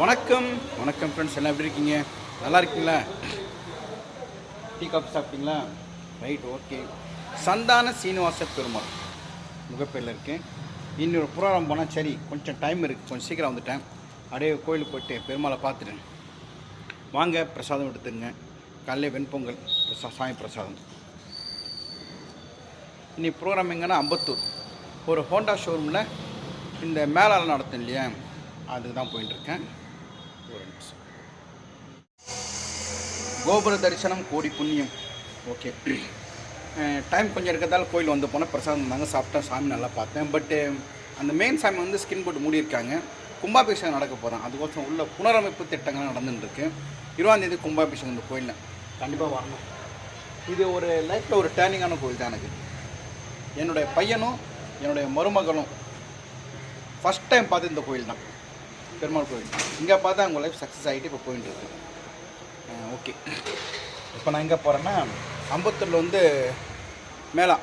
வணக்கம் வணக்கம் ஃப்ரெண்ட்ஸ், எல்லாம் எப்படி இருக்கீங்க? நல்லா இருக்கீங்களா? டீ காஃபி சாப்பிட்டீங்களா? Right, okay. சந்தான சீனிவாச பெருமாள் முகப்பேரில் இருக்கேன். இன்னொரு புராணம் போனால் சரி, கொஞ்சம் டைம் இருக்குது, கொஞ்சம் சீக்கிரம் வந்துட்டேன். அப்படியே கோயிலுக்கு போய்ட்டு பெருமாளை பார்த்துட்டேன். வாங்க பிரசாதம் எடுத்துருங்க. காலையில் வெண்பொங்கல் சாமி பிரசாதம். இன்னைக்கு ப்ரோக்ராம் எங்கன்னா அம்பத்தூர் ஒரு ஹோண்டா ஷோரூமில் இந்த மேலாள நடத்தும் இல்லையா, அதுக்கு தான் போயிட்டுருக்கேன். ஒரு நிமிஷம். கோபுர தரிசனம் கோடி புண்ணியம். ஓகே, டைம் கொஞ்சம் இருக்கிறதால கோயில் வந்து போனால் பிரசாதம் இருந்தாங்க, சாப்பிட்டேன், சாமி நல்லா பார்த்தேன். பட்டு அந்த மெயின் சாமி வந்து ஸ்கின் போட்டு மூடியிருக்காங்க. கும்பாபிஷேகம் நடக்க போகிறேன், அதுக்கோசம் உள்ள புனரமைப்பு திட்டங்கள் நடந்துட்டுருக்கு. 20ஆம் தேதி கும்பாபிஷேகம் இந்த கோயிலில் கண்டிப்பாக வரணும். இது ஒரு லைஃப்பில் ஒரு டேர்னிங்கான கோயில் தான் எனக்கு. என்னுடைய பையனும் என்னுடைய மருமகளும் ஃபஸ்ட் டைம் பார்த்து இந்த கோயில் தான், பெருமாள் கோயில். இங்கே பார்த்தா அவங்க லைஃப் சக்ஸஸ் ஆகிட்டு இப்போ போயிட்டு இருக்கு. ஓகே, இப்போ நான் எங்கே போகிறேன்னா அம்பத்தூரில் வந்து மேலா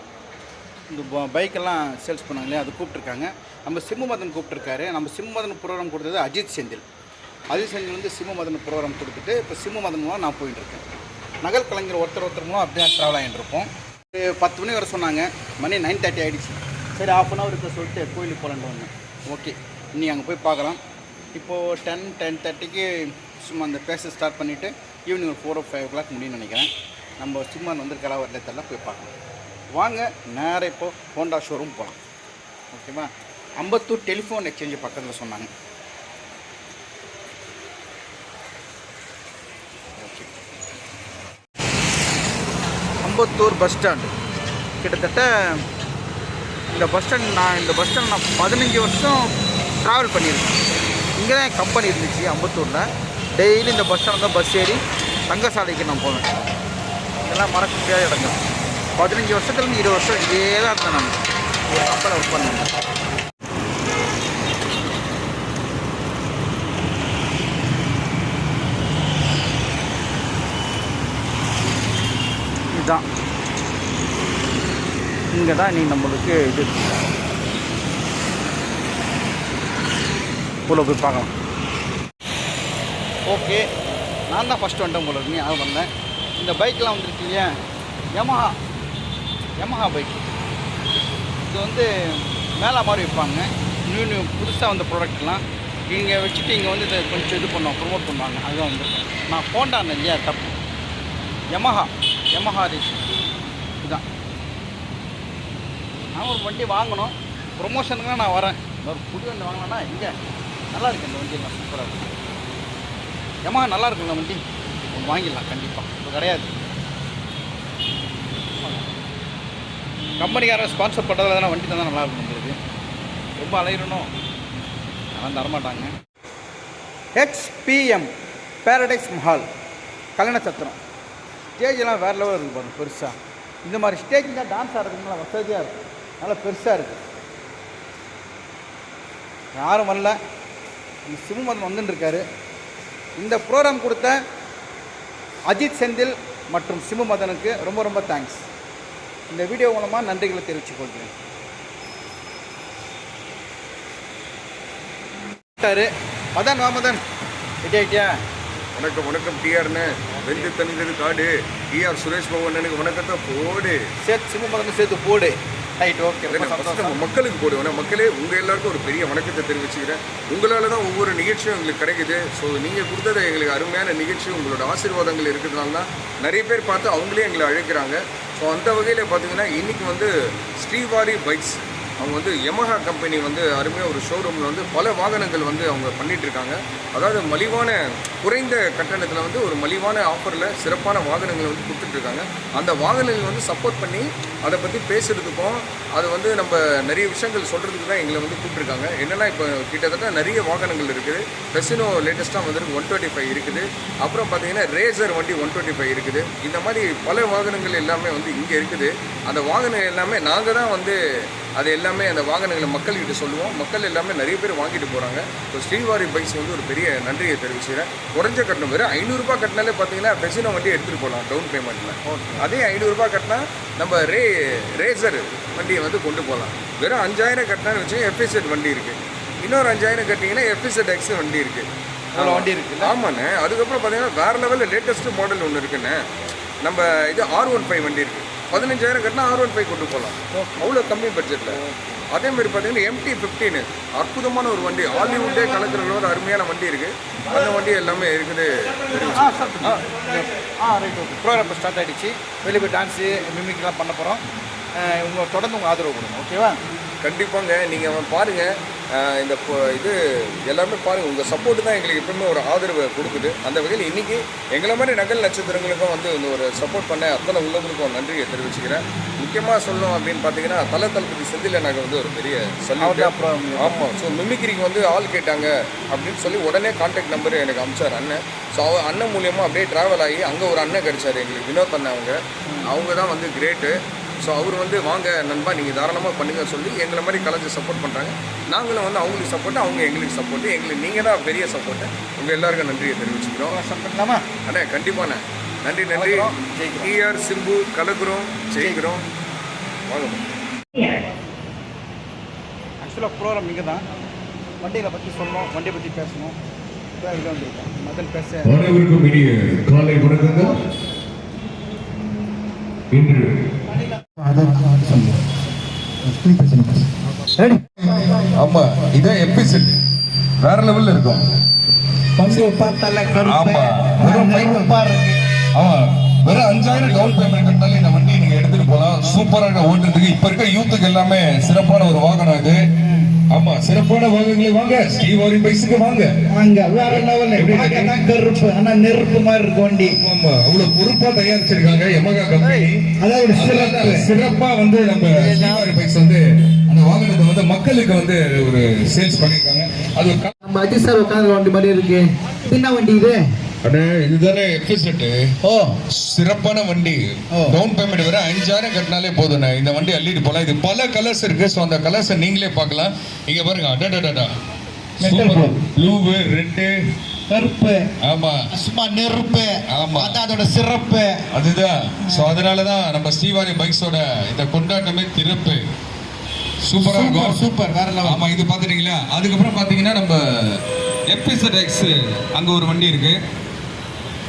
இந்த பைக்கெல்லாம் சேல்ஸ் பண்ணாங்க இல்லையா, அது கூப்பிட்ருக்காங்க. நம்ம சிம்மதன் கூப்பிட்ருக்காரு. நம்ம சிம்மதன் ப்ரோக்ராம் கொடுத்தது அஜித் செந்தில். அஜித் செந்தில் வந்து சிம்மதன் ப்ரோக்ராம் கொடுத்துட்டு இப்போ சிம்மதன் மூலம் நான் போயிட்டுருக்கேன். நகல் கலைஞர் ஒருத்தர் மூலம் அப்படியே ட்ராவல் ஆகிட்டு இருப்போம். 10 மணி வர சொன்னாங்க, மணி 9:30 ஆகிடுச்சு. சரி, 1/2 hour இருக்க சொல்லிட்டு கோயிலுக்கு போகலான்னு வந்தேன். ஓகே, இன்னி அங்கே போய் பார்க்கலாம். இப்போது 10-10:30க்கு சும்மா அந்த பேச ஸ்டார்ட் பண்ணிவிட்டு ஈவினிங் ஒரு 4 or 5 o'clock முடியும்னு நினைக்கிறேன். நம்ம சிம்மன் வந்திருக்கா வரல தெரியல, போய் பார்க்கலாம். வாங்க நேராக இப்போது ஹோண்டா ஷோரூம் போகலாம். ஓகேவா? அம்பத்தூர் டெலிஃபோன் எக்ஸ்சேஞ்சு பக்கத்தில் சொன்னாங்க. Okay, Ambattur bus stand. கிட்டத்தட்ட இந்த பஸ் ஸ்டாண்ட் நான் 15 வருஷம் ட்ராவல் பண்ணியிருக்கேன். இங்கே தான் என் கம்பெனி இருந்துச்சு அம்பத்தூரில். டெய்லி இந்த பஸ் ஸ்டாண்ட் தான் பஸ் ஏறி தங்கசாலைக்கு நான் போவேன். இதெல்லாம் மறக்க முடியாத இடங்கள். 15 வருஷத்துலேருந்து 20 வருஷம் இதே தான் இருந்தேன். நான் ஒரு கம்பெனியில் ஒர்க் பண்ணேன். இதுதான் இங்கே தான் நீ நம்மளுக்கு இது போல போய் பார்க்கலாம். ஓகே, நான் தான் ஃபஸ்ட்டு வந்துட்டேன் போல இருக்கு. யாரும் வந்தேன். இந்த பைக்கெலாம் வந்துருக்கு இல்லையா, யமஹா பைக். இது வந்து மேலே மாதிரி வைப்பாங்க. நியூ புதுசாக வந்த ப்ராடக்ட்லாம் இங்கே வச்சுட்டு இங்கே வந்து இதை கொஞ்சம் இது பண்ணுவாங்க, ப்ரொமோட் பண்ணுவாங்க. அதுதான் வந்துருக்கேன். நான் ஹோண்டான்னு இல்லையா, தப்பு. யமஹா ரேசிங் இதுதான். நான் ஒரு வண்டி வாங்கணும், ப்ரொமோஷனுக்கு நான் வரேன். ஒரு புது வண்டி வாங்கினா இங்கே நல்லா இருக்குது. இந்த வண்டி எல்லாம் சூப்பராக இருக்குது. யமஹா நல்லா இருக்குல்ல வண்டி, ஒன்று வாங்கிடலாம் கண்டிப்பாக. இப்போ கிடையாது, கம்பெனிக்காரன் ஸ்பான்சர் பண்ணுறதுல தானே வண்டி தான் நல்லா இருக்கும். உங்களுக்கு ரொம்ப அலையிடணும், அதெல்லாம் தரமாட்டாங்க. HPM பேரடைஸ் மஹால் கல்யாண சத்திரம். ஸ்டேஜெல்லாம் வேறு லெவலில் இருக்குது பாருங்கள், பெருசாக. இந்த மாதிரி ஸ்டேஜ் தான் டான்ஸ் ஆடுறதுக்குலாம் வசதியாக இருக்குது, நல்லா பெருசாக இருக்குது. யாரும் வரல, இந்த சிம்மதன் வந்துட்டுருக்காரு. இந்த ப்ரோக்ராம் கொடுத்த அஜித் செந்தில் மற்றும் சிம்மதனுக்கு ரொம்ப ரொம்ப தேங்க்ஸ். இந்த வீடியோ மூலமாக நன்றிகளை தெரிவித்துக் கொள்கிறேன். மதன் ரெடி ஆகிட்டியா? வணக்கம் டிஆர்னு வெந்து தனிந்தது காடு. டிஆர் சுரேஷ் பவன் எனக்கு வணக்கத்தை போடு. சேர்த்து சிம்மதனுக்கு சேர்த்து போடு. Right, okay. நம்ம மக்களுக்கு போடுவேன். மக்களே, உங்கள் எல்லாருக்கும் ஒரு பெரிய வணக்கத்தை தெரிவிச்சுக்கிறேன். உங்களால் தான் ஒவ்வொரு நிகழ்ச்சியும் எங்களுக்கு கிடைக்குது. ஸோ நீங்கள் கொடுத்தது எங்களுக்கு அருமையான நிகழ்ச்சி. உங்களோட ஆசீர்வாதங்கள் இருக்கிறதுனால தான் நிறைய பேர் பார்த்து அவங்களே எங்களை அழைக்கிறாங்க. ஸோ அந்த வகையில் பார்த்தீங்கன்னா இன்றைக்கி வந்து ஸ்ரீவாரி பைக்ஸ் அவங்க வந்து யமஹா கம்பெனி வந்து அருமையாக ஒரு ஷோரூமில் வந்து பல வாகனங்கள் வந்து அவங்க பண்ணிகிட்ருக்காங்க. அதாவது மலிவான குறைந்த கட்டணத்தில் வந்து ஒரு மலிவான ஆஃபரில் சிறப்பான வாகனங்களை வந்து கொடுத்துட்ருக்காங்க. அந்த வாகனங்கள் வந்து சப்போர்ட் பண்ணி அதை பற்றி பேசுகிறதுக்கும் அது வந்து நம்ம நிறைய விஷயங்கள் சொல்கிறதுக்கு தான் எங்களை வந்து கூப்பிட்ருக்காங்க. என்னென்னா இப்போ கிட்டத்தட்ட நிறைய வாகனங்கள் இருக்குது. பெசினோ லேட்டஸ்ட்டாக வந்துருக்கு 125 இருக்குது. அப்புறம் பார்த்தீங்கன்னா ரேசர் வண்டி 125 இருக்குது. இந்த மாதிரி பல வாகனங்கள் எல்லாமே வந்து இங்கே இருக்குது. அந்த வாகனங்கள் எல்லாமே நாங்கள் தான் வந்து அது எல்லாமே அந்த வாகனங்களை மக்கள்கிட்ட சொல்லுவோம். மக்கள் எல்லாமே நிறைய பேர் வாங்கிட்டு போகிறாங்க. ஸோ ஸ்ரீவாரி பைக்ஸ் வந்து ஒரு பெரிய நன்றியை தெரிவிச்சுக்கிறேன். குறைஞ்ச கட்டணம் வெறும் 500 ரூபா கட்டினாலே பார்த்தீங்கன்னா பெசினோ வண்டி எடுத்துகிட்டு போகலாம் டவுன் பேமெண்ட்டில். அதே 500 ரூபா கட்டினா நம்ம ரேசர் வண்டியை வந்து கொண்டு போகலாம். வெறும் 5000 கட்டினான்னு வச்சு FZ வண்டி இருக்குது. இன்னொரு 5000 கட்டிங்கன்னா FZ X வண்டி இருக்குது. அவ்வளோ வண்டி இருக்குல்ல. ஆமாண்ணே. அதுக்கப்புறம் பார்த்தீங்கன்னா வேறு லெவலில் லேட்டஸ்ட்டு மாடல் ஒன்று இருக்குண்ணே. நம்ம இது R15 வண்டி இருக்குது. 15,000 கட்டினா R15 கொண்டு போகலாம், அவ்வளோ கம்மி பட்ஜெட்டில். அதேமாதிரி பார்த்தீங்கன்னா MT-15 அற்புதமான ஒரு வண்டி, ஹாலிவுட்டே கலக்கிற ஒரு அருமையான வண்டி இருக்குது. அந்த வண்டி எல்லாமே இருக்குது. Right, okay. ப்ரோக்ராம் இப்போ ஸ்டார்ட் ஆகிடுச்சு. வெளியே போய் டான்ஸு மிமிக்லாம் பண்ண போகிறோம். தொடர்ந்து உங்கள் ஆதரவு கொடுங்க, ஓகேவா? கண்டிப்பாங்க. நீங்கள் பாருங்கள், இந்த இது எல்லாமே பாருங்கள். உங்கள் சப்போர்ட்டு தான் எங்களுக்கு எப்பவுமே ஒரு ஆதரவை கொடுக்குது. அந்த வகையில் இன்றைக்கி எங்களை மாதிரி நகல் நட்சத்திரங்களுக்கும் வந்து இந்த ஒரு சப்போர்ட் பண்ண அத்தனை உள்ளவங்களுக்கும் நன்றியை தெரிவிச்சுக்கிறேன். முக்கியமாக சொல்லணும் அப்படின்னு பார்த்தீங்கன்னா தளபதி செந்தில் நாங்கள் வந்து ஒரு பெரிய சொல்லி. ஆமாம். ஸோ மிமிக்ரிக்கு வந்து ஆள் கேட்டாங்க அப்படின்னு சொல்லி உடனே கான்டாக்ட் நம்பர் எனக்கு அனுப்பிச்சார் அண்ணன். ஸோ அண்ணன் மூலியமாக அப்படியே ட்ராவல் ஆகி அங்கே ஒரு அண்ணன் கிடைச்சார் எங்களுக்கு, வினோத் அண்ணன். அவங்க தான் வந்து கிரேட்டு. ஸோ அவர் வந்து வாங்க நண்பா நீங்கள் தாராளமாக பண்ணுங்க சொல்லி எங்களை மாதிரி கலைஞ்சு சப்போர்ட் பண்ணுறாங்க. நாங்களும் வந்து அவங்களுக்கு சப்போர்ட்டு, அவங்க எங்களுக்கு சப்போர்ட்டு. எங்களுக்கு நீங்கள் தான் பெரிய சப்போர்ட்டு. உங்கள் எல்லாருக்கும் நன்றியை தெரிவிச்சுக்கிறோம். பண்ணலாமா? அண்ணே கண்டிப்பாண்ணே. நன்றி நன்றி. டிஆர் சிம்பு கலக்குறோம், ஜெயிக்கிறோம். வாங்க. ஆக்சுவலாக ப்ரோக்ராம் இங்கே தான். வண்டிகளை பற்றி சொல்லணும், வண்டியை பற்றி பேசணும். இங்கே வந்துருக்கோம். முதல் பேச அனைவருக்கும் இனிய காலை வணக்கங்கள். இன்று ஆமா இதான் எபிசோட் வேற லெவல்ல இருக்கும். ஆமா வெறும் 5,000 டவுன் பேமெண்ட் கட்டினாலே இந்த வண்டியை நீங்க எடுத்துட்டு போகலாம். சூப்பராக ஓட்டுறதுக்கு இப்ப இருக்க யூத்துக்கு எல்லாமே சிறப்பான ஒரு வாகனம் இது. ஆமா சிறப்பான வாகனங்களே வாங்க, ஸ்ரீவாரி பைக்ஸுக்கு வாங்க. அங்க வேற லெவல்ல கருப்பு ஆனா நெருப்பு மாதிரி இருக்கு வண்டி. ஆமா அவ்வளவு பொறுப்பா தயாரிச்சிருக்காங்க யமகா கம்பெனி. அதாவது சிறப்பா வந்து நம்ம ஸ்ரீவாரி பைக்ஸ் வந்து அந்த வாகனத்தை வந்து மக்களுக்கு வந்து ஒரு சேல்ஸ் பண்ணிருக்காங்க. அது ஒரு நம்ம அஜித் சார் உட்காந்து வண்டி மாதிரி இருக்கு. என்ன வண்டி இது? அடே இதுதானே எபிசெட். ஓ சிறப்பான வண்டி. டவுன் பேமெண்ட் வர 5,000 கட்டினாலே போதுண்ணே. இந்த வண்டி அள்ளிட்டு போலாம். இது பல கலர்ஸ் இருக்கு. ஸோ அந்த கலர்ஸை நீங்களே பார்க்கலாம். இங்க பாருங்க, அடடடா ப்ளூ, ரெட்டு, கருப்பு. ஆமா சும்மா நெருப்பு. ஆமா அதான் அதோட சிறப்பு. அதுதான். ஸோ அதனாலதான் நம்ம ஸ்ரீவாரி பைக்ஸோட இந்த கொண்டாட்டமே திறப்பு. சூப்பரா இருக்கும். சூப்பர் வேற லெவல். ஆமா இது பாத்துட்டீங்களா? அதுக்கப்புறம் பாத்தீங்கன்னா நம்ம FZ-X அங்க ஒரு வண்டி இருக்கு.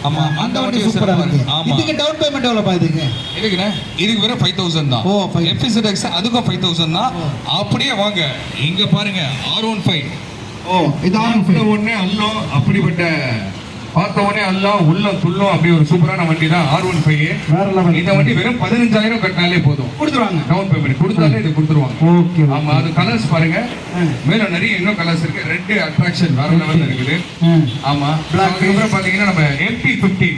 ஆமா அந்த வண்டி சூப்பரா இருக்கு. ஆமா இதுக்கு டவுன் பேமெண்ட் எவ்வளவு இதுக்கு? இதுக்கு வெறும் 5,000 தான். ஓ FZ-X அதுக்கும் 5,000 தான். அப்படியே வாங்க, இங்க பாருங்க R15. ஓ இது R15 ஒண்ணே அல்லோ, அப்படிப்பட்ட பார்த்த உடனே எல்லாம் உள்ள துள்ளும். அப்படி ஒரு சூப்பரான வண்டி தான் R15. வேற லெவல். இந்த வண்டி வெறும் 15,000 கட்டினாலே போதும். கொடுத்துருவாங்க. டவுன் பேமெண்ட் கொடுத்தாலே இது கொடுத்துருவாங்க. ஓகே. ஆமா அது கலர்ஸ் பாருங்க. மேல நிறைய இன்னும் கலர்ஸ் இருக்கு. ரெட் அட்ராக்ஷன் வேற லெவல்ல இருக்குது. ஆமா அதுக்கப்புறம் பாத்தீங்கன்னா நம்ம MT-15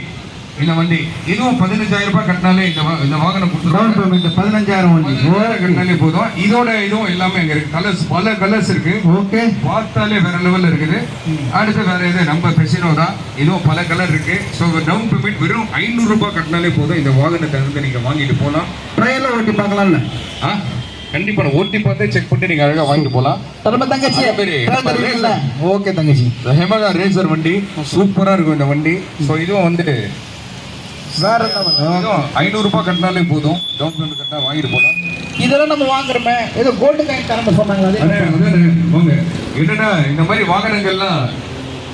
இந்த வண்டி இதுவும் 15,000 ரூபாய் கட்டினாலே இந்த வாகனம் கொடுத்துருவாங்க. 15,000 வண்டி கட்டினாலே போதும். இதோட இதுவும் எல்லாமே அங்க இருக்கு. கலர்ஸ் பல கலர்ஸ் இருக்கு. ஓகே பார்த்தாலே வேற லெவல்ல இருக்குது. அடுத்து வேற இது நம்ம பெசினோ தான். இதுவும் பல கலர் இருக்கு. ஸோ டவுன் பேமெண்ட் வெறும் 500 ரூபாய் கட்டினாலே போதும். இந்த வாகனத்தை வந்து நீங்க வாங்கிட்டு போகலாம். ட்ரையல்ல ஓட்டி பார்க்கலாம்ல? கண்டிப்பா ஓட்டி பார்த்தே செக் பண்ணி நீங்க அழகா வாங்கிட்டு போகலாம். நம்ம தங்கச்சி ஓகே தங்கச்சி ஹெமகா ரேசர் வண்டி சூப்பரா இருக்கும் இந்த வண்டி. ஸோ இதுவும் வந்து வேற 500 ரூபாய் கட்டினாலே போதும். டவுன் பேமெண்ட் கட்டினா வாங்கிட்டு போகலாம். இதெல்லாம் நம்ம வாங்குறோமே ஏதோ கோல்டு காயின் தரம்ப சொன்னாங்களா? என்னன்னா இந்த மாதிரி வாகனங்கள்லாம்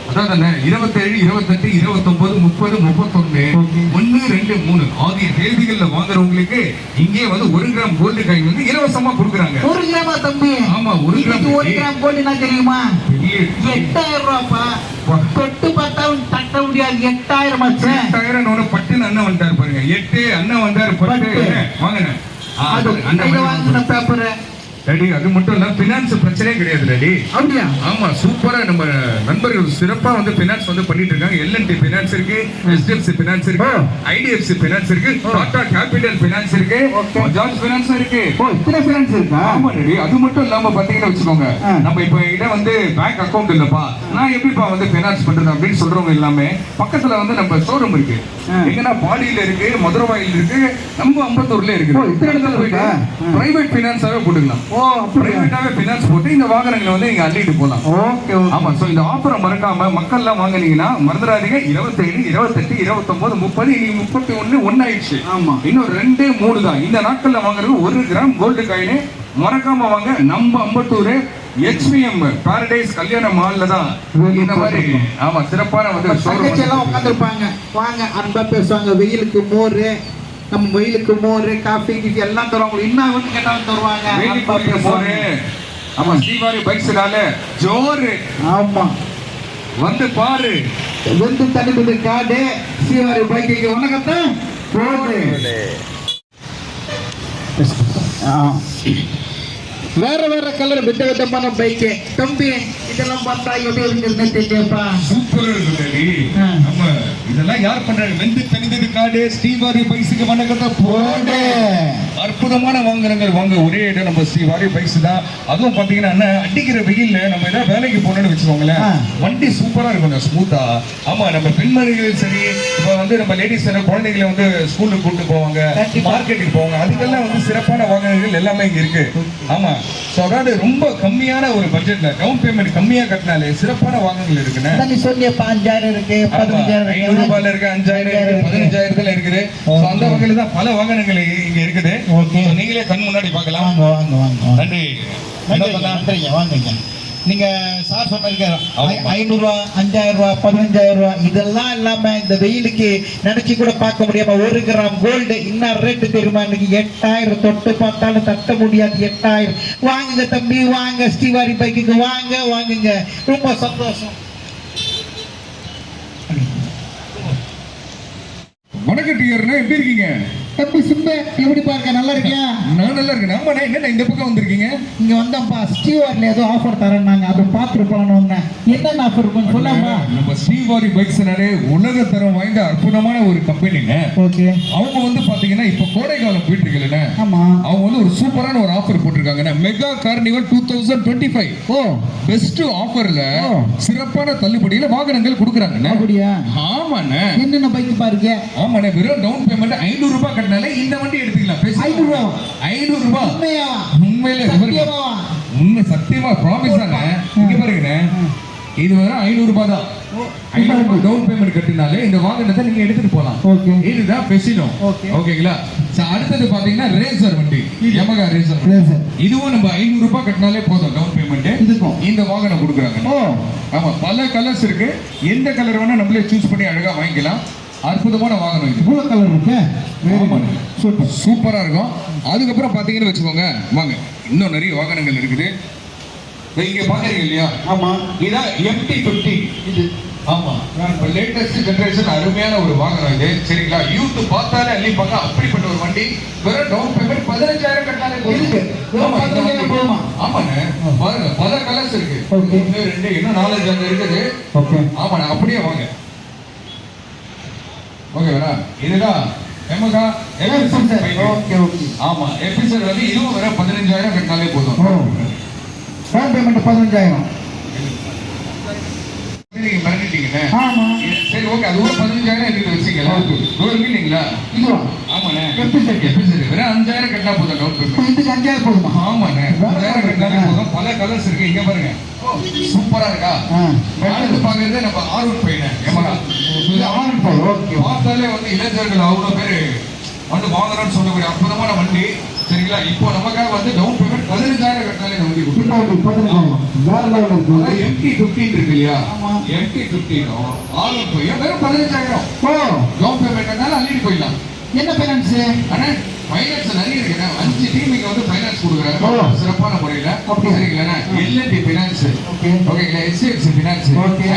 அதான் 27, 28, 29, 30, 31, 1, 2, 3 ஆகிய தேதிகள்ல வாங்குறவங்களுக்கு இங்கே வந்து 1 கிராம் கோல்டு காயின் வந்து இலவசமா கொடுக்குறாங்க. 1 கிராமா தம்பி? ஆமா 1 கிராம். 1 கிராம் கோல்டு என்ன தெரியுமா? 8,000 ரூபாப்பா. தொட்டு பார்த்தா தட்ட முடியாது. 8,000 ஆச்சு. 8,000 பட்டுன்னு அண்ணன் வந்தாரு பாருங்க. 8 அண்ணன் வந்தாரு பட்டு வாங்கின அது வாங்கின பேப்பர் ரெடி. அது மட்டும் இல்ல பினான்ஸ் பிரச்சனையே கிடையாது ரெடி. அப்படியா? ஆமா சூப்பரா நம்ம நண்பர்கள் சிறப்பா வந்து பினான்ஸ் வந்து பண்ணிட்டு இருக்காங்க. L&T பினான்ஸ் இருக்கு, HDFC பினான்ஸ் இருக்கு, IDFC பினான்ஸ் இருக்கு, டாடா கேபிட்டல் பினான்ஸ் இருக்கு, பஜாஜ் பினான்ஸ் இருக்கு. இத்தனை பினான்ஸ் இருக்கா? ஆமா ரெடி. அது மட்டும் இல்லாம பாத்தீங்கன்னா வச்சுக்கோங்க, நம்ம இப்ப இட வந்து பேங்க் அக்கவுண்ட் இல்லப்பா நான் எப்படிப்பா வந்து பினான்ஸ் பண்றது அப்படின்னு சொல்றவங்க எல்லாமே பக்கத்துல வந்து நம்ம ஷோரூம் இருக்கு. எங்கன்னா பாடியில இருக்கு, மதுரவாயில் இருக்கு, நம்ம அம்பத்தூர்ல இருக்கு. இத்தனை இடத்துல போயிட்டு பிரைவேட் பினான்ஸாவே போட்டுக்கலாம். பிரைவேட்டாவே பினான்ஸ் போட்டு இந்த வாகனங்களை வந்து நீங்க அள்ளிட்டு போலாம். ஓகே. ஆமா சோ இந்த ஆஃபரை மறக்காம மக்கள் எல்லாம் வாங்குனீங்கன்னா மறந்துடாதீங்க. 27, 28, 29, 30 இன்னைக்கு 31 1 ஆயிடுச்சு. ஆமா இன்னும் 2, 3 தான். இந்த நாட்கள்ல வாங்குறது 1 கிராம் கோல்டு காயின் மறக்காம வாங்க. நம்ம அம்பத்தூர் HBM பாரடைஸ் கல்யாண மால்ல தான் இந்த மாதிரி ஆமா சிறப்பான வந்து தங்கச்சி எல்லாம் ஷோரூம் உட்காந்துருப்பாங்க, வாங்க அன்பா பேசுவாங்க. வெயிலுக்கு மோர், நம்ம வெயிலுக்கு மோர், காஃபி கீஃபி எல்லாம் தருவாங்க. இன்னும் ஒன்று கேட்டாலும் தருவாங்க. அன்பா பேசுவாங்க. ஆமா ஸ்ரீவாரி பைக்ஸ்னால ஜோரு ஆமா, வந்து பாரு. வந்து தனிப்பட்ட காடு சீவாரி பைக்கு வணக்கத்தை போடு. வேற வேற கலர் வித விதமான பைக்கு. தம்பி இதெல்லாம் பார்த்தா எப்படி இருக்குன்னு தெரியப்பா. சூப்பரா இருக்கு. நம்ம இதெல்லாம் யார் பண்றாங்க? வெந்து தனிந்தது காடு ஸ்ரீவாரி பைக்ஸுக்கு வணக்கத்தை போடு. அற்புதமான வாங்குறங்கள் வாங்க ஒரே இடம் நம்ம ஸ்ரீவாரி பைக்ஸ் தான். அதுவும் பாத்தீங்கன்னா என்ன, அடிக்கிற வெயில்ல நம்ம ஏதாவது வேலைக்கு போனோம்னு வச்சுக்கோங்களேன், வண்டி சூப்பரா இருக்கும் ஸ்மூத்தா. ஆமா, நம்ம பெண்மணிகள் சரி, இப்போ வந்து நம்ம லேடிஸ் குழந்தைகளை வந்து ஸ்கூலுக்கு கூட்டு போவாங்க, மார்க்கெட்டுக்கு போவாங்க, அதுக்கெல்லாம் வந்து சிறப்பான வாகனங்கள் எல்லாமே இங்க இருக்கு. ஆமா, ஸோ அதாவது ரொம்ப கம்மியான ஒரு பட்ஜெட்ல டவுன் பேமெண்ட் கம்மியா கட்டினாலே சிறப்பான வாகனங்கள் இருக்குண்ணே. நீ சொன்னிய 5000 இருக்கு, 15000 500 ரூபாயில இருக்கு, 5000 இருக்கு, 15000 இருக்குது. ஸோ அந்த வகையில தான் பல வாகனங்கள் இங்க இருக்குது. ஓகே, நீங்களே கண் முன்னாடி பார்க்கலாம். வாங்க வாங்க வாங்க. நன்றி. நன்றிங்க, வாங்க. நீங்க சார் சொன்னீங்க 500 ரூபா, 5000 ரூபா, 15000 ரூபா, இதெல்லாம் இல்லாம இந்த வெயிலுக்கு நினைச்சு கூட பார்க்க முடியாம 1 கிராம் கோல்டு இன்னும் ரேட்டு தெரியுமா? இன்னைக்கு 8000, தொட்டு பார்த்தாலும் தட்ட முடியாது. 8000 வாங்குங்க தம்பி, வாங்க ஸ்ரீவாரி பைக்குக்கு வாங்க, வாங்குங்க. ரொம்ப சந்தோஷம். வணக்கம் டியர்னா, எப்படி இருக்கீங்க? தம்பி சிம்பு, எப்படி பாருங்க, நல்லா இருக்கியா? நான் நல்லா இருக்கேன். ஆமாண்ணே, என்ன இந்த பக்கம் வந்திருக்கீங்க? இங்க வந்தப்பா ஸ்ரீவாரில ஏதோ ஆஃபர் தரேன்னாங்க, அதை பார்த்துட்டு போலான்னு வந்தேன். என்னென்ன ஆஃபர் இருக்குன்னு சொல்லாமா? நம்ம ஸ்ரீவாரி பைக்ஸ்னாலே உலக தரம் வாய்ந்த அற்புதமான ஒரு கம்பெனிங்க. ஓகே, அவங்க வந்து பாத்தீங்கன்னா இப்ப கோடை காலம் போயிட்டு இருக்குல்ல, ஆமா, அவங்க வந்து ஒரு சூப்பரான ஒரு ஆஃபர் போட்டிருக்காங்க. Mega carnival 2025. ஓ பெஸ்ட் ஆஃபர்ல சிறப்பான தள்ளுபடியில வாகனங்கள் கொடுக்குறாங்க. அப்படியா? ஆமாண்ணே. என்னென்ன பைக் பாருங்க. ஆமாண்ணே, வெறும் டவுன் பேமெண்ட் 500 ரூபாய் கட்டினாலே இந்த வண்டி எடுத்துக்கலாம். 500 ரூபா? 500 ரூபாய் உண்மையா? உண்மையிலே சத்தியமா? உண்மை, சத்தியமா ப்ராமிஸ் தாங்க. இங்க பாருங்கண்ணே, இது வெறும் 500 ரூபாய் தான். 500 ரூபாய் டவுன் பேமெண்ட் கட்டினாலே இந்த வாகனத்தை நீங்க எடுத்துட்டு போலாம். ஓகே, இதுதான் பெசினோ. ஓகே, ஓகேங்களா? அடுத்தது பாத்தீங்கன்னா ரேசர் வண்டி, யமகா ரேசர். இதுவும் நம்ம 500 ரூபாய் கட்டினாலே போதும் டவுன் பேமெண்ட். இதுக்கும் இந்த வாகனம் கொடுக்குறாங்க. ஓ ஆமா, பல கலர்ஸ் இருக்கு. எந்த கலர் வேணா நம்மளே சூஸ் பண்ணி அழகா வாங்கிக்கலாம். அற்புதமான வாகனம் இது. இவ்வளவு கலர் இருக்கு. சூப்பர், சூப்பரா இருக்கும். அதுக்கப்புறம் பாத்தீங்கன்னு வச்சுக்கோங்க, வாங்க, இன்னும் நிறைய வாகனங்கள் இருக்குது. இங்க பாக்குறீங்க இல்லையா? ஆமா, இதான் MT-50. இது ஆமா, இப்போ லேட்டஸ்ட் ஜெனரேஷன் அருமையான ஒரு வாகனம் இது. சரிங்களா? யூத் பார்த்தாலே அள்ளிப்பாங்க, அப்படிப்பட்ட ஒரு வண்டி. வெறும் டவுன் பேமெண்ட் 15000 கட்டினாலே போதும். ஆமாண்ணே, பாருங்க, பல கலர்ஸ் இருக்கு. 1 2 இன்னும் 4 5 இருக்குது. ஆமாண்ணே, அப்படியே வாங்க. ஓகேவா? இதுதான் யமகா எபிசர். Okay okay. ஆமா, எபிசர் வந்து இதுவும் வெறும் 15000 கட்டினாலே போதும். Down payment 15000. நீங்க மறந்துட்டீங்கண்ணே. ஆமா, சரி, ஓகே, அது ஒரு 15000 எடுத்து வச்சுக்கலாம். இருக்கு இல்லைங்களா? இதுவா? ஆமாண்ணே, எபிசர் வெறும் 5000 கட்டினா போதும் டவுன் பேமெண்ட். இதுக்கு 5000 போதுமா? ஆமாண்ணே, 5000 கட்டினாலே போதும். பல கலர்ஸ் இருக்கு. இங்க பாருங்க, சூப்பரா இருக்கா? அடுத்து பாக்குறது நம்ம R15 யமகா. ஓகே, பார்த்தாலே வந்து இளைஞர்கள் அவ்வளோ பேர் வந்து வாங்கணும்னு சொல்லக்கூடிய அற்புதமான வண்டி. சரிங்களா? இப்போ நமக்காக வந்து டவுன் பேமெண்ட் 15000 கட்டினாலே இந்த வண்டி கொடுத்துருக்காங்க. MT-15 இருக்கு இல்லையா? MT-15 R15 வெறும் 15000. டவுன் பேமெண்ட்னால அள்ளிட்டு போயிடலாம். என்ன ஃபைனான்ஸ்? ஆனா ஃபைனான்ஸ் நிறைய இருக்குண்ணே. 5 டீம் இங்க வந்து ஃபைனான்ஸ் கொடுக்குறாங்க சிறப்பான முறையில. சரிங்களா? L&T ஃபைனான்ஸ், ஓகேங்களா? HDFC finance,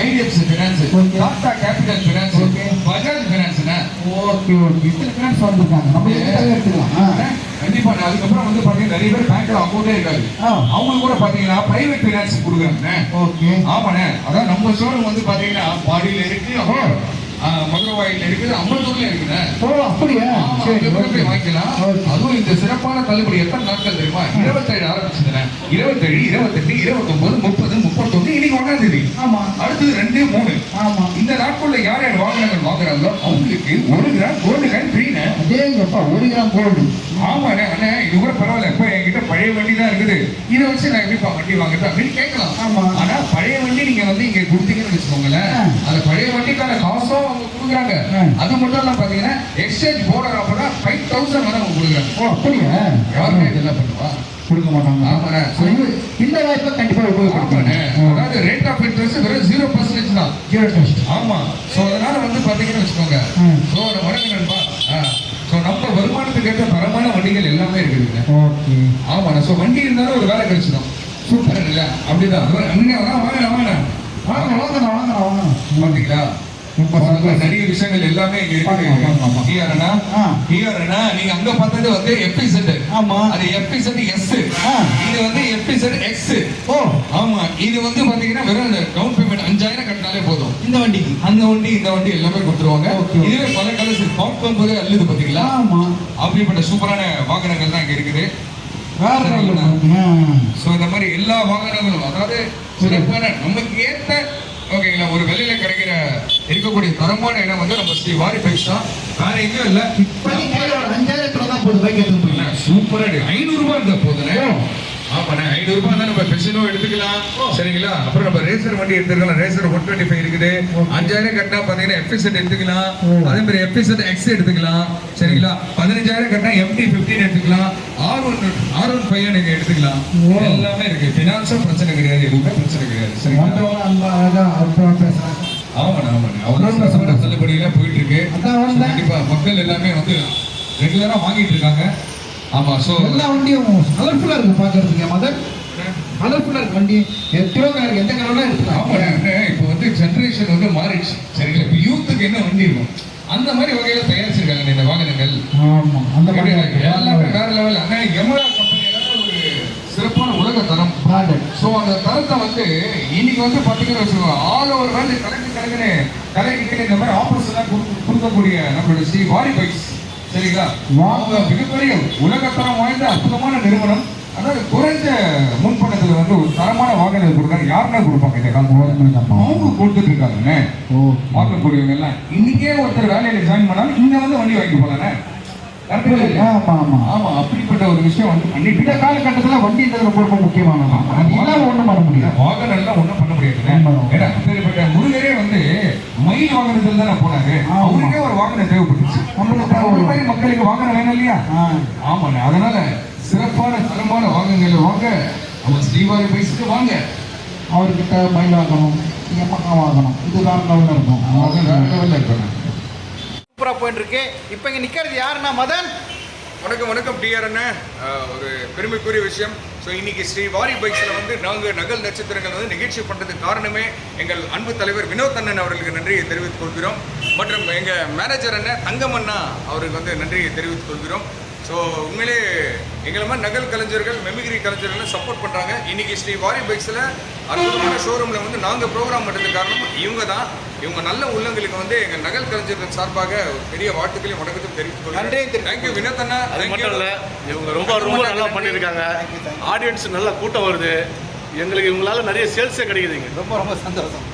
IDFC finance, Tata capital finance, Bajaj ஃபைனான்ஸ்ண்ணே. ஓகே ஓகே, இத்தனை ஃபைனான்ஸ் வந்துருக்காங்க. நம்ம எடுத்துக்கலாம். கண்டிப்பா. அதுக்கப்புறம் வந்து பாத்தீங்கன்னா நிறைய பேர் பேங்க்ல அக்கௌண்டே இருக்காது, அவங்க கூட பாத்தீங்கன்னா பிரைவேட் ஃபைனான்ஸ் கொடுக்குறாங்க. ஓகே, ஆமாண்ணே. அதான் நம்ம ஷோரூம் வந்து பாத்தீங்கன்னா பாடியில இருக்கு, மதுரவாயில இருக்குது, அம்பத்தூர்ல இருக்குண்ணே. அப்படியா? போய் வாங்கிக்கலாம். அதுவும் இந்த சிறப்பான தள்ளுபடி எத்தனை நாட்கள் தெரியுமா? 27 ஆரம்பிச்சுதுண்ணே. 27, 28, 29, 30, 31, இன்னைக்கு 1ஆம் தேதி. ஆமா, அடுத்தது 2, 3. ஆமா, இந்த நாட்கள்ல யார் யார் வாகனங்கள் வாங்குறாங்களோ அவங்களுக்கு 1 கிராம் கோல்டு காயின் ஃப்ரீண்ணே. அதேங்கப்பா, 1 கிராம் கோல்டு. ஆமாண்ணே. அண்ணே, இது கூட பரவாயில்ல. இப்ப என்கிட்ட பழைய வண்டி தான் இருக்குது, இதை வச்சு நான் எப்படிப்பா வண்டி வாங்குறது அப்படின்னு கேட்கலாம். ஆமா, ஆனா பழைய வண்டி நீங்க வந்து இங்க கொடுத்தீங்கன்னு வச்சுக்கோங்களேன், அந்த பழைய வண்டிக்கான காசும் அவங்க கொடுக்குறாங்க. அது மட்டும் இல்லாம பாத்தீங்கன்னா எக்ஸ்சேஞ்ச் போர்டர் ஆஃபர் 5000 வரை அவங்க கொடுக்குறாங்க. அப்படியா? யாருமே இதெல்லாம் பண்ணுவா? கொடுக்க மாட்டாங்க. ஆமாண்ணே. So, இந்த வாய்ப்பை கண்டிப்பா ஆமாண்ணே. உபயோகப்படுத்துங்க. அதாவது ரேட் ஆஃப் இன்ட்ரெஸ்ட் வெறும் 0% தான். 0%. ஆமா. சோ அதனால வந்து பாத்தீங்கன்னு வச்சுக்கோங்க. சோ வணக்கம் நண்பா. சோ நம்ம வருமானத்துக்கு ஏற்ற தரமான வண்டிகள் எல்லாமே இருக்குதுங்க. ஓகே. ஆமாண்ணா. சோ வண்டி இருந்தாலும் ஒரு வேலை கிடைச்சிடும். சூப்பர் இல்ல? அப்படிதான். வாங்க. பாத்தீங்களா? நிறைய விஷயங்கள் எல்லாமே இங்க இருக்கு. ஹியர்னா நீங்க அங்க பார்த்தது வந்து FZ. ஆமா. அது FZ S. இது வந்து FZ X. ஓ, ஆமா. இது வந்து பாத்தீங்கன்னா வெறும் டவுன் பேமெண்ட் 5000 கட்டினாலே போதும். இந்த வண்டிக்கு அந்த வண்டி இந்த வண்டி எல்லாமே கொடுத்துருவாங்க. Okay. இதுவே பல கலர்ஸ் பார்க்கும்போது அல்லது பாத்தீங்களா? ஆமா. அப்படிப்பட்ட சூப்பரான வாகனங்கள் தான் இங்க இருக்குது. வேற சோ இந்த மாதிரி எல்லா வாகனங்களும் அதாவது சிறப்பான நமக்கு ஏத்த ஓகேங்களா ஒரு வெளியில கிடைக்கிற இருக்கக்கூடிய தரமான இடம் வந்து நம்ம ஸ்ரீ வாரி பைக்ஸ் தான். வேற எங்கேயும் இல்ல. இப்ப 5000 தான் போகுது பைக் எடுத்து போய். சூப்பரா 500 ரூபாய் இருந்தா போதுனே. ஆமாண்ணே 500 ரூபாய் தான் நம்ம பெசினோ எடுத்துக்கலாம். சரிங்களா? அப்புறம் நம்ம ரேசர் வண்டி எடுத்துக்கலாம். ரேசர் 125 இருக்குது. 5000 கட்டினா பாத்தீங்கன்னா FZ எடுத்துக்கலாம். அதே மாதிரி FZ X எடுத்துக்கலாம். சரிங்களா? 15000 கட்டினா MT-15 எடுத்துக்கலாம். R15 நீங்க எடுத்துக்கலாம். எல்லாமே இருக்கு. பினான்ஸும் பிரச்சனை கிடையாது. எதுவுமே பிரச்சனை கிடையாது. சரிங்களா? ஆமாண்ணே. அவ்வளோ தள்ளுபடியில போயிட்டு இருக்கு. கண்டிப்பா மக்கள் எல்லாமே வந்து ரெகுலரா வாங்கிட்டு இருக்காங்க. ஆமா. சோ எல்லா வண்டியும் கலர்ஃபுல்லா இருக்கு பாக்குறதுக்கு. மதர் கலர்ஃபுல்லா இருக்கு வண்டி. எத்தனை கலர் எந்த கலர்ல இருக்கு. ஆமாண்ணே. இப்போ வந்து ஜெனரேஷன் வந்து மாறிடுச்சு. சரிங்களா? இப்போ யூத்துக்கு என்ன வண்டி இருக்கும் அந்த மாதிரி வகையில தயாரிச்சிருக்காங்க இந்த வாகனங்கள். ஆமா. அந்த மாதிரி எல்லாமே வேற லெவல். அண்ணா யமஹா கம்பெனியோட ஒரு சிறப்பான உலக தரம். ஸோ அந்த தரத்தை வந்து இன்னைக்கு வந்து பார்த்தீங்கன்னா வச்சுக்கோங்க ஆல் ஓவர் வேர்ல்டு கலெக்ட் இந்த மாதிரி ஆஃபர்ஸ் எல்லாம் கொடுக்கக்கூடிய நம்மளுடைய ஸ்ரீ வாரி பைக்ஸ். சரிங்களா? அவங்க மிகப்பெரிய உலகத்தரம் வாய்ந்த அற்புதமான நிறுவனம். அதாவது குறைஞ்ச முன்பணத்துல வந்து ஒரு தரமான வாகனம் கொடுக்குறாங்க. யாருன்னா கொடுப்பாங்க இந்த காலத்துல? அவங்க கொடுத்துட்டு இருக்காங்க. வாங்கக்கூடியவங்க எல்லாம் இன்னைக்கே ஒருத்தர் வேலையில ஜாயின் பண்ணாலும் இங்க வந்து வண்டி வாங்கி போலானே. ஆமா. அப்படிப்பட்ட ஒரு விஷயம் வந்து பண்ணிட்டு இந்த காலகட்டத்துல வண்டின்றது ரொம்ப முக்கியமானது. அதெல்லாம் ஒண்ணும் பண்ண முடியாது. வாகனம் எல்லாம் ஒண்ணும் பண்ண முடியாது. ஏன்னா அப்படிப்பட்ட முருகரே வந்து மயில் வாகனத்துல தானே போனாரு. அவருக்கே ஒரு வாகனம் தேவைப்பட்டுச்சு. நம்மளுக்கு மாதிரி மக்களுக்கு வாகனம் வேணும் இல்லையா? ஆமாண்ணே. அதனால சிறப்பான தரமான வாகனங்கள் வாங்க நம்ம ஸ்ரீவாரி பைக்ஸுக்கு வாங்க. அவர்கிட்ட மயில் வாங்கணும், யமஹா வாங்கணும். இது வேற லெவலில் இருக்கும். வேற லெவலில் இருக்கணும். சூப்பராக போயிட்டு இருக்கு. இப்போ இங்கே நிற்கிறது யாருன்னா மதன். வணக்கம் டிஆர் அண்ணன். ஒரு பெருமைக்குரிய விஷயம். ஸோ இன்னைக்கு ஸ்ரீ வாரி பைக்ஸில் வந்து நாங்கள் நகல் நட்சத்திரங்கள் வந்து நிகழ்ச்சி பண்ணுறதுக்கு காரணமே எங்கள் அன்பு தலைவர் வினோத் அண்ணன் அவர்களுக்கு நன்றியை தெரிவித்துக் கொள்கிறோம். மற்றும் எங்கள் மேனேஜர் அண்ணன் தங்கமண்ணா அவருக்கு வந்து நன்றியை தெரிவித்துக் கொள்கிறோம். ஸோ உண்மையிலே எங்களை மாதிரி நகல் கலைஞர்கள் மெமிகிரி கலைஞர்கள் சப்போர்ட் பண்ணுறாங்க. இன்னைக்கு ஸ்ரீ வாரி பைக்ஸில் அற்புதமான ஷோரூமில் வந்து நாங்கள் ப்ரோக்ராம் பண்ணுறதுக்கு காரணம் இவங்க தான். இவங்க நல்ல உள்ளங்களுக்கு வந்து எங்கள் நகல் கலைஞர்கள் சார்பாக பெரிய வாழ்த்துக்களையும் வணக்கத்தையும் தெரிவித்துக் கொள்கிறேன். தேங்க்யூ வினோத் அண்ணா. அது மட்டும் இல்லை, இவங்க ரொம்ப நல்லா பண்ணியிருக்காங்க. ஆடியன்ஸ் நல்லா கூட்டம் வருது. எங்களுக்கு இவங்களால நிறைய சேல்ஸே கிடைக்குதுங்க. ரொம்ப சந்தோஷம்.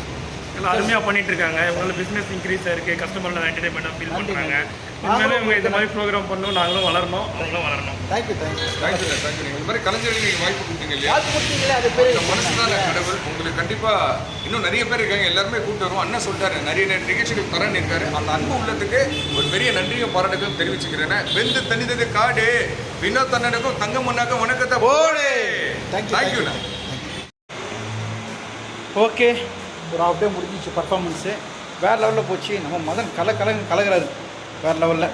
எல்லாம் அருமையாக பண்ணிட்டு இருக்காங்க. இவங்களால பிஸ்னஸ் இன்க்ரீஸ் ஆயிருக்கு. கஸ்டமர்ல என்டர்டைன்மெண்ட்டாக ஃபீல் பண்ணுறாங்க. இனிமேல் இவங்க இந்த மாதிரி ப்ரோக்ராம் பண்ணணும். நாங்களும் வளரணும், அவங்களும் வளரணும். தேங்க்யூ. நீங்கள் இந்த மாதிரி கலைஞர்களுக்கு நீங்கள் வாய்ப்பு கொடுத்தீங்க இல்லையா? அது பேர் மனசு தான் கடவுள். உங்களுக்கு கண்டிப்பாக இன்னும் நிறைய பேர் இருக்காங்க. எல்லாருமே கூப்பிட்டு வருவோம். அண்ணன் சொல்லிட்டாரு நிறைய நிகழ்ச்சிகள் தரன்னு இருக்காரு. அந்த அன்பு உள்ளத்துக்கு ஒரு பெரிய நன்றியும் பாராட்டுகளும் தெரிவிச்சுக்கிறேன். வெந்து தனித்தது காடு வினோத் அண்ணனுக்கும் தங்கமண்ணாக்கும் வணக்கத்தை போடு. தேங்க்யூண்ணா. ஓகே, ஒரு ஹாஃப் டே முடிஞ்சிச்சு. பர்ஃபார்மன்ஸு வேறு லெவலில் போச்சு. நம்ம மதன் கலகிறாரு வேறு லெவலில்.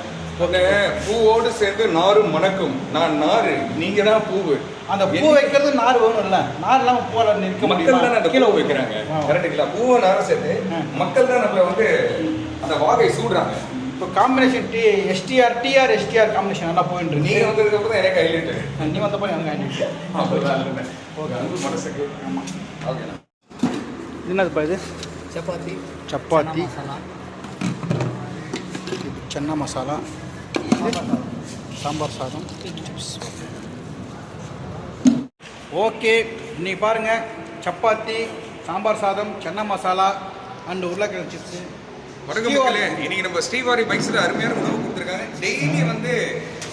பூவோடு சேர்ந்து நாரும் மணக்கும். நான் நாரு, நீங்க தான் பூவு. அந்த பூ வைக்கிறது நார் வேணும்ல. நார் இல்லாமல் பூவில் நிற்க மக்கள் தான் அந்த கீழே வைக்கிறாங்க. கரெக்டுங்களா? பூவை நாரும் சேர்த்து மக்கள் தான் நம்மளை வந்து அந்த வாகை சூடுறாங்க. இப்போ காம்பினேஷன் எஸ்டிஆர் காம்பினேஷன் நல்லா போயிட்டு இருக்கு. நீங்கள் வந்ததுக்கு அப்புறம் தான் எனக்கு ஹைலைட்டு. நீ வந்தப்போ எனக்கு ஹைலைட்டு. ஓகே, அன்பு மனசுக்கு. ஆமாம். ஓகேண்ணா. என்னதுப்பா இது? சப்பாத்தி, சன்னா மசாலா, சாம்பார் சாதம், ஓகே. இன்னைக்கு பாருங்கள், சப்பாத்தி, சாம்பார் சாதம், சன்னா மசாலா அண்ட் உருளைக்கிழங்கு சிப்ஸு. வணக்கம் மக்களே. இன்னைக்கு நம்ம ஸ்ரீவாரி பைக்ஸில் அருமையான உணவு கொடுத்துருக்காங்க. டெய்லி வந்து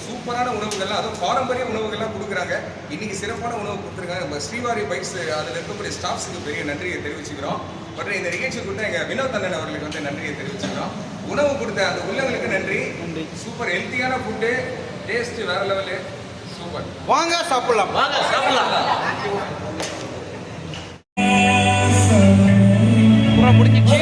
சூப்பரான உணவுகள்லாம், அதுவும் பாரம்பரிய உணவுகள்லாம் கொடுக்குறாங்க. இன்னைக்கு சிறப்பான உணவு கொடுத்துருக்காங்க. நம்ம ஸ்ரீவாரி பைக்ஸ் அதில் இருக்கக்கூடிய ஸ்டாஃப்ஸுக்கு பெரிய நன்றியை தெரிவிச்சுக்கிறோம். மற்றும் இந்த நிகழ்ச்சி கொடுத்த எங்கள் வினோத் அண்ணன் அவர்களுக்கு வந்து நன்றியை தெரிவிச்சுக்கிறோம். உணவு கொடுத்த அந்த உள்ளவங்களுக்கு நன்றி. சூப்பர் ஹெல்த்தியான ஃபுட்டு, டேஸ்ட்டு வேறு லெவலு. சூப்பர். வாங்க சாப்பிடலாம். வாங்க சாப்பிடலாம். முடிஞ்சிச்சு.